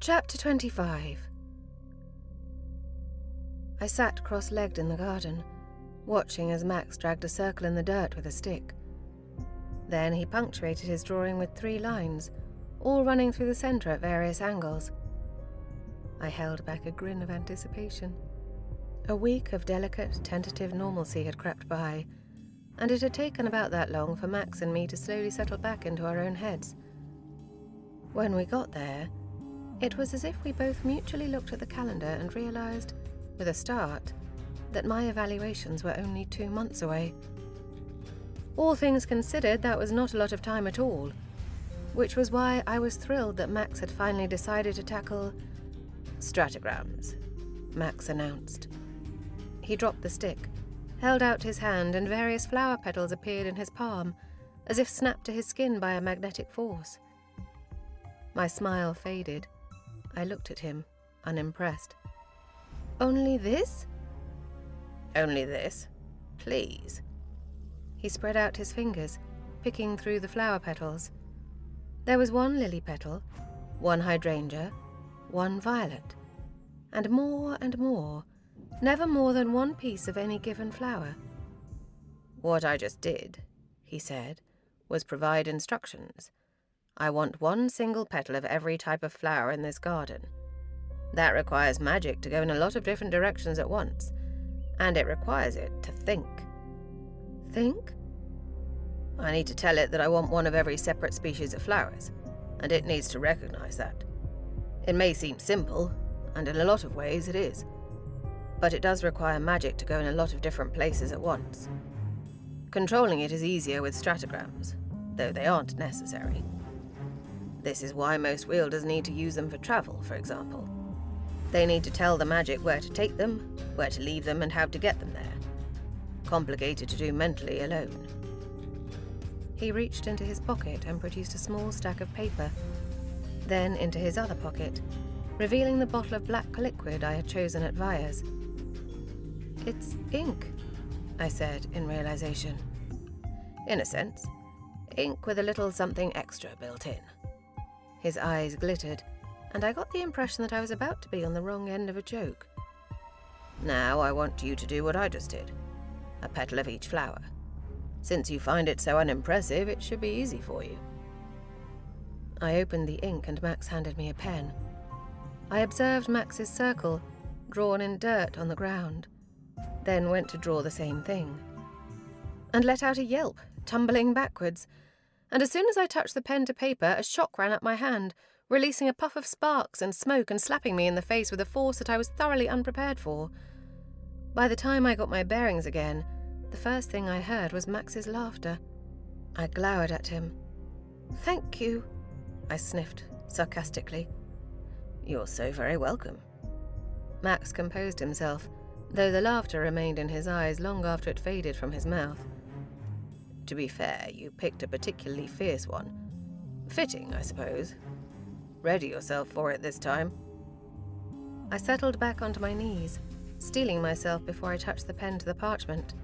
Chapter 25. I sat cross-legged in the garden, watching as Max dragged a circle in the dirt with a stick. Then he punctuated his drawing with 3 lines, all running through the centre at various angles. I held back a grin of anticipation. A week of delicate, tentative normalcy had crept by, and it had taken about that long for Max and me to slowly settle back into our own heads. When we got there, it was as if we both mutually looked at the calendar and realized, with a start, that my evaluations were only 2 months away. All things considered, that was not a lot of time at all, which was why I was thrilled that Max had finally decided to tackle stratoggrams, Max announced. He dropped the stick, held out his hand, and various flower petals appeared in his palm, as if snapped to his skin by a magnetic force. My smile faded. I looked at him, unimpressed. "Only this?" "Only this? Please." He spread out his fingers, picking through the flower petals. There was 1 lily petal, 1 hydrangea, 1 violet, and more, never more than 1 piece of any given flower. "What I just did," he said, "was provide instructions. I want 1 single petal of every type of flower in this garden. That requires magic to go in a lot of different directions at once, and it requires it to think." "Think?" "I need to tell it that I want 1 of every separate species of flowers, and it needs to recognize that. It may seem simple, and in a lot of ways it is, but it does require magic to go in a lot of different places at once. Controlling it is easier with stratoggrams, though they aren't necessary. This is why most wielders need to use them for travel, for example. They need to tell the magic where to take them, where to leave them, and how to get them there. Complicated to do mentally alone." He reached into his pocket and produced a small stack of paper, then into his other pocket, revealing the bottle of black liquid I had chosen at Vire's. "It's ink," I said in realization. "In a sense. Ink with a little something extra built in." His eyes glittered, and I got the impression that I was about to be on the wrong end of a joke. "Now I want you to do what I just did. A petal of each flower. Since you find it so unimpressive, it should be easy for you." I opened the ink and Max handed me a pen. I observed Max's circle, drawn in dirt on the ground, then went to draw the same thing, and let out a yelp, tumbling backwards. And as soon as I touched the pen to paper, a shock ran up my hand, releasing a puff of sparks and smoke and slapping me in the face with a force that I was thoroughly unprepared for. By the time I got my bearings again, the first thing I heard was Max's laughter. I glowered at him. "Thank you," I sniffed sarcastically. "You're so very welcome." Max composed himself, though the laughter remained in his eyes long after it faded from his mouth. "To be fair, you picked a particularly fierce one. Fitting, I suppose. Ready yourself for it this time." I settled back onto my knees, steeling myself before I touched the pen to the parchment.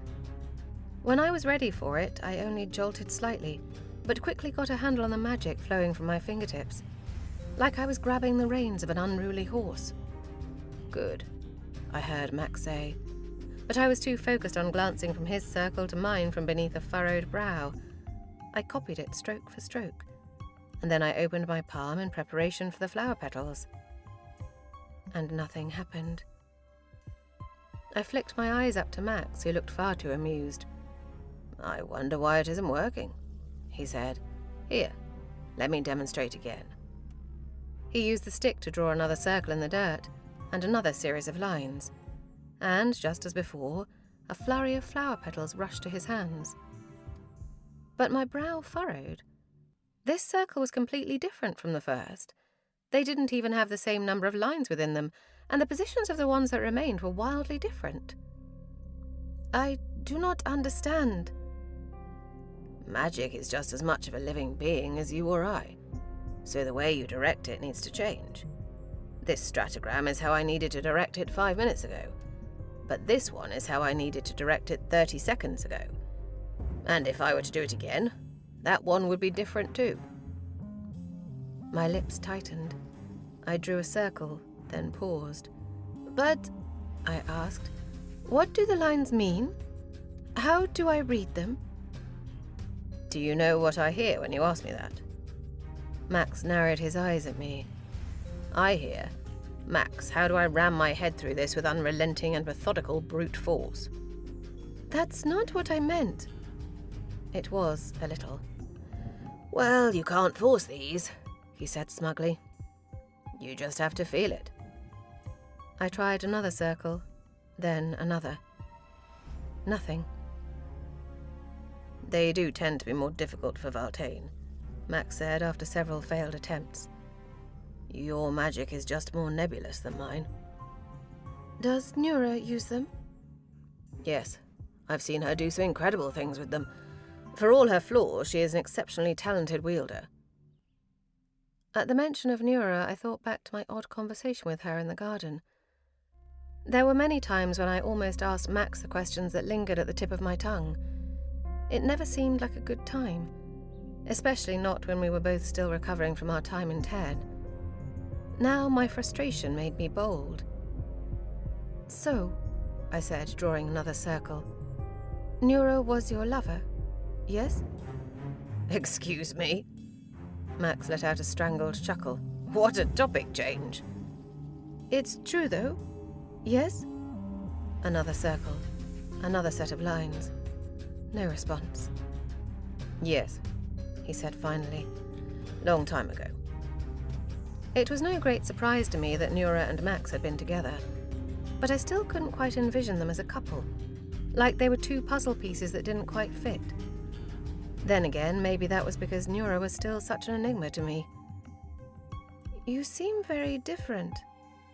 When I was ready for it, I only jolted slightly, but quickly got a handle on the magic flowing from my fingertips, like I was grabbing the reins of an unruly horse. "Good," I heard Max say, but I was too focused on glancing from his circle to mine from beneath a furrowed brow. I copied it stroke for stroke, and then I opened my palm in preparation for the flower petals. And nothing happened. I flicked my eyes up to Max, who looked far too amused. "I wonder why it isn't working," he said. "Here, let me demonstrate again." He used the stick to draw another circle in the dirt, and another series of lines. And, just as before, a flurry of flower petals rushed to his hands. But my brow furrowed. This circle was completely different from the first. They didn't even have the same number of lines within them, and the positions of the ones that remained were wildly different. "I do not understand." "Magic is just as much of a living being as you or I, so the way you direct it needs to change. This stratogram is how I needed to direct it 5 minutes ago, but this one is how I needed to direct it 30 seconds ago. And if I were to do it again, that one would be different too." My lips tightened. I drew a circle, then paused. "But," I asked, "what do the lines mean? How do I read them?" "Do you know what I hear when you ask me that?" Max narrowed his eyes at me. "I hear, 'Max, how do I ram my head through this with unrelenting and methodical brute force?'" "That's not what I meant." It was a little. "Well, you can't force these," he said smugly. "You just have to feel it." I tried another circle, then another. Nothing. "They do tend to be more difficult for Valtane," Max said after several failed attempts. "Your magic is just more nebulous than mine." "Does Nura use them?" "Yes. I've seen her do some incredible things with them. For all her flaws, she is an exceptionally talented wielder." At the mention of Nura, I thought back to my odd conversation with her in the garden. There were many times when I almost asked Max the questions that lingered at the tip of my tongue. It never seemed like a good time, especially not when we were both still recovering from our time in Ted. Now my frustration made me bold. "So," I said, drawing another circle, "Nura was your lover, yes?" "Excuse me?" Max let out a strangled chuckle. "What a topic change." "It's true, though, yes?" Another circle, another set of lines. No response. "Yes," he said finally. "Long time ago." It was no great surprise to me that Nura and Max had been together, but I still couldn't quite envision them as a couple, like they were two puzzle pieces that didn't quite fit. Then again, maybe that was because Nura was still such an enigma to me. "You seem very different,"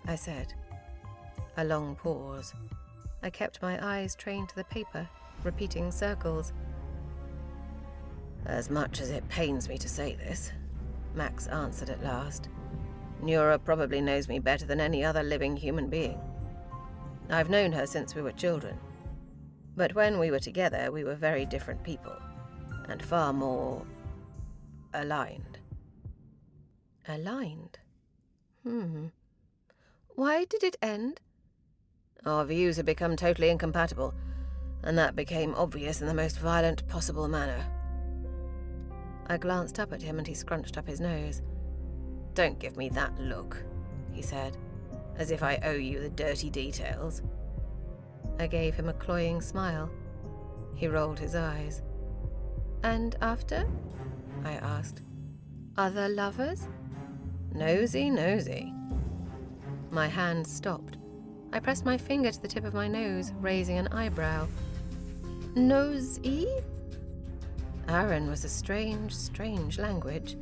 I said. A long pause. I kept my eyes trained to the paper, repeating circles. "As much as it pains me to say this," Max answered at last, "Nura probably knows me better than any other living human being. I've known her since we were children. But when we were together, we were very different people, and far more aligned." Aligned? Why did it end? "Our views had become totally incompatible, and that became obvious in the most violent possible manner." I glanced up at him and he scrunched up his nose. "Don't give me that look," he said, "as if I owe you the dirty details." I gave him a cloying smile. He rolled his eyes. "And after?" I asked. "Other lovers?" "Nosy, nosy." My hand stopped. I pressed my finger to the tip of my nose, raising an eyebrow. "Nosy?" Aaron was a strange, strange language.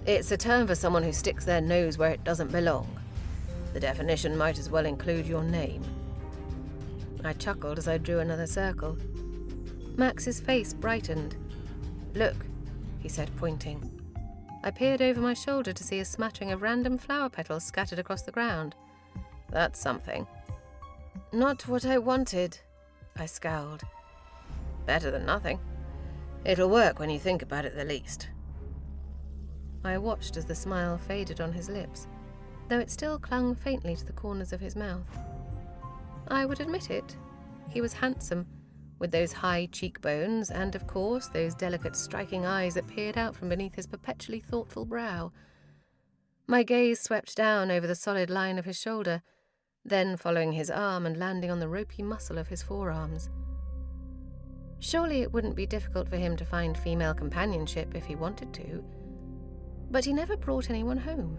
"It's a term for someone who sticks their nose where it doesn't belong. The definition might as well include your name." I chuckled as I drew another circle. Max's face brightened. "Look," he said, pointing. I peered over my shoulder to see a smattering of random flower petals scattered across the ground. "That's something." "Not what I wanted," I scowled. "Better than nothing. It'll work when you think about it the least." I watched as the smile faded on his lips, though it still clung faintly to the corners of his mouth. I would admit it. He was handsome, with those high cheekbones and, of course, those delicate, striking eyes that peered out from beneath his perpetually thoughtful brow. My gaze swept down over the solid line of his shoulder, then following his arm and landing on the ropey muscle of his forearms. Surely it wouldn't be difficult for him to find female companionship if he wanted to. But he never brought anyone home.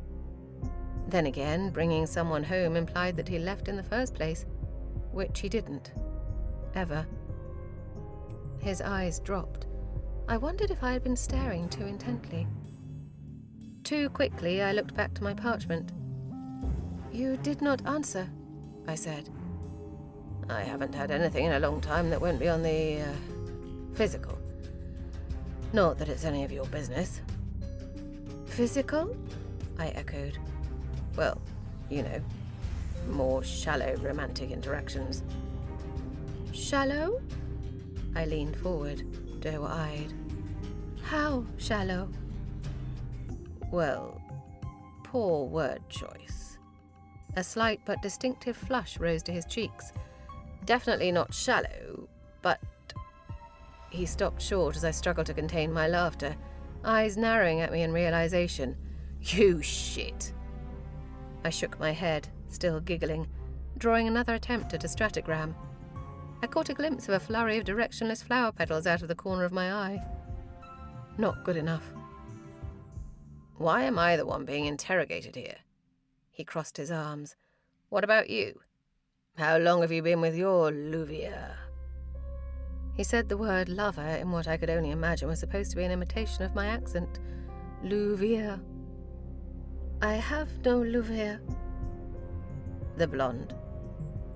Then again, bringing someone home implied that he left in the first place, which he didn't. Ever. His eyes dropped. I wondered if I had been staring too intently. Too quickly, I looked back to my parchment. "You did not answer," I said. "I haven't had anything in a long time that won't be on the, physical. Not that it's any of your business." "Physical?" I echoed. "Well, you know, more shallow romantic interactions." "Shallow?" I leaned forward, doe-eyed. "How shallow?" "Well, poor word choice. A slight but distinctive flush rose to his cheeks. Definitely not shallow, but... He stopped short as I struggled to contain my laughter, eyes narrowing at me in realization. You shit. I shook my head, still giggling, drawing another attempt at a stratogram. I caught a glimpse of a flurry of directionless flower petals out of the corner of my eye. Not good enough. Why am I the one being interrogated here? He crossed his arms. What about you? How long have you been with your Louvier? He said the word lover in what I could only imagine was supposed to be an imitation of my accent. Louvier. I have no Louvier. The blonde.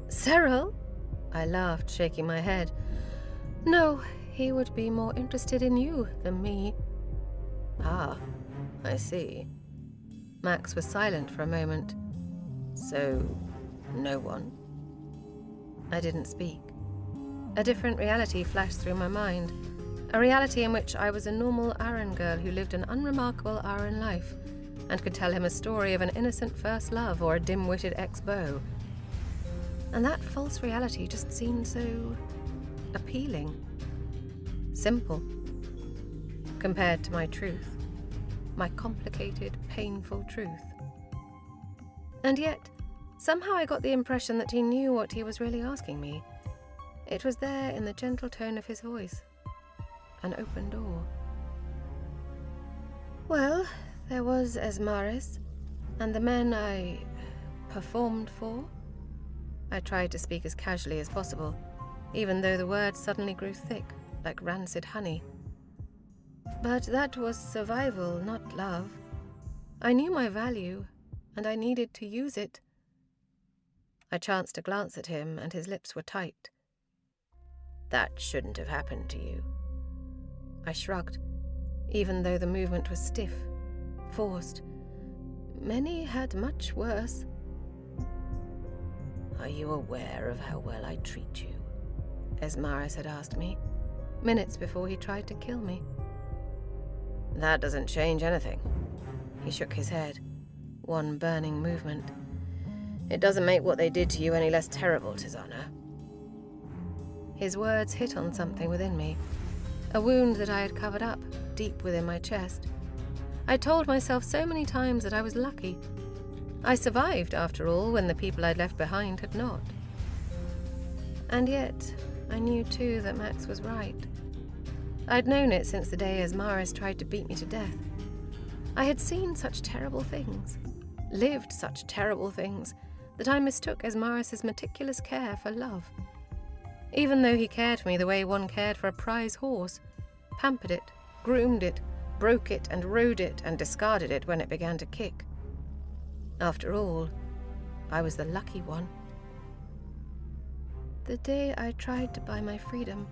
Cyril? I laughed, shaking my head. No, he would be more interested in you than me. Ah, I see. Max was silent for a moment. So, no one? I didn't speak. A different reality flashed through my mind. A reality in which I was a normal Aaron girl who lived an unremarkable Aaron life and could tell him a story of an innocent first love or a dim-witted ex-beau. And that false reality just seemed so appealing. Simple. Compared to my truth. My complicated, painful truth. And yet, somehow I got the impression that he knew what he was really asking me. It was there in the gentle tone of his voice. An open door. Well, there was Esmaris, and the men I performed for. I tried to speak as casually as possible, even though the words suddenly grew thick, like rancid honey. But that was survival, not love. I knew my value, and I needed to use it. I chanced to glance at him, and his lips were tight. That shouldn't have happened to you. I shrugged, even though the movement was stiff, forced. Many had much worse. Are you aware of how well I treat you? Esmaris had asked me, minutes before he tried to kill me. That doesn't change anything. He shook his head, one burning movement. It doesn't make what they did to you any less terrible, Tisaanah. His words hit on something within me, a wound that I had covered up deep within my chest. I told myself so many times that I was lucky. I survived, after all, when the people I'd left behind had not. And yet, I knew too that Max was right. I'd known it since the day Esmaris tried to beat me to death. I had seen such terrible things, lived such terrible things, that I mistook Esmaris' meticulous care for love. Even though he cared for me the way one cared for a prize horse, pampered it, groomed it, broke it and rode it and discarded it when it began to kick. After all, I was the lucky one. The day I tried to buy my freedom,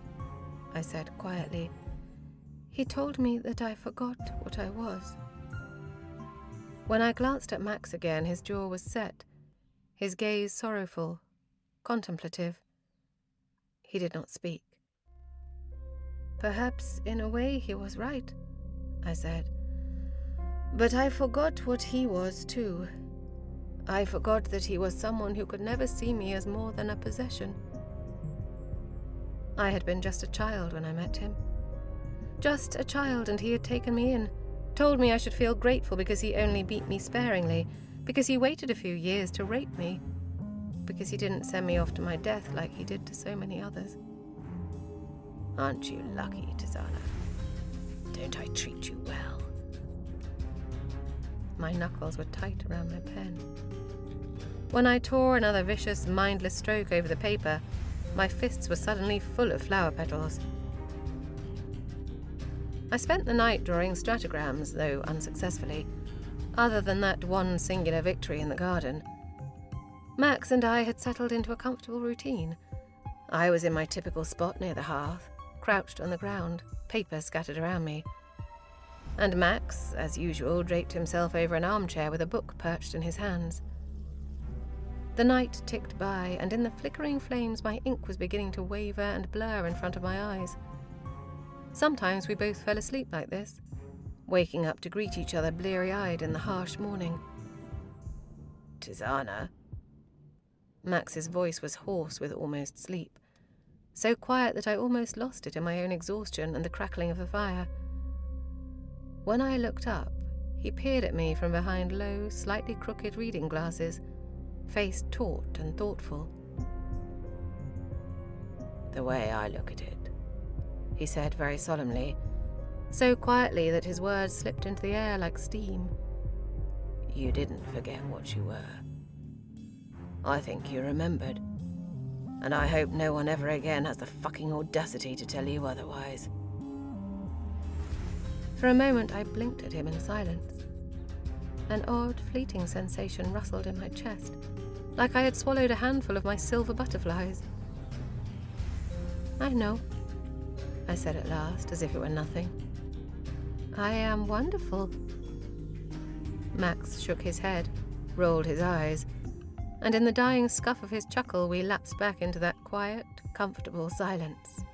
I said quietly, he told me that I forgot what I was. When I glanced at Max again, his jaw was set, his gaze sorrowful, contemplative. He did not speak. Perhaps, in a way, he was right, I said. But I forgot what he was, too. I forgot that he was someone who could never see me as more than a possession. I had been just a child when I met him. Just a child, and he had taken me in, told me I should feel grateful because he only beat me sparingly, because he waited a few years to rape me, because he didn't send me off to my death like he did to so many others. Aren't you lucky, Tisaanah? Don't I treat you well? My knuckles were tight around my pen. When I tore another vicious, mindless stroke over the paper, my fists were suddenly full of flower petals. I spent the night drawing stratoggrams, though unsuccessfully, other than that one singular victory in the garden. Max and I had settled into a comfortable routine. I was in my typical spot near the hearth, crouched on the ground, paper scattered around me. And Max, as usual, draped himself over an armchair with a book perched in his hands. The night ticked by, and in the flickering flames my ink was beginning to waver and blur in front of my eyes. Sometimes we both fell asleep like this, waking up to greet each other bleary-eyed in the harsh morning, Tisaanah. Max's voice was hoarse with almost sleep, so quiet that I almost lost it in my own exhaustion and the crackling of the fire. When I looked up, he peered at me from behind low, slightly crooked reading glasses, face taut and thoughtful. The way I look at it, he said very solemnly, so quietly that his words slipped into the air like steam. you didn't forget what you were. I think you remembered. And I hope no one ever again has the fucking audacity to tell you otherwise. For a moment I blinked at him in silence. An odd, fleeting sensation rustled in my chest, like I had swallowed a handful of my silver butterflies. I know, I said at last, as if it were nothing. I am wonderful. Max shook his head, rolled his eyes, and in the dying scuff of his chuckle we lapsed back into that quiet, comfortable silence.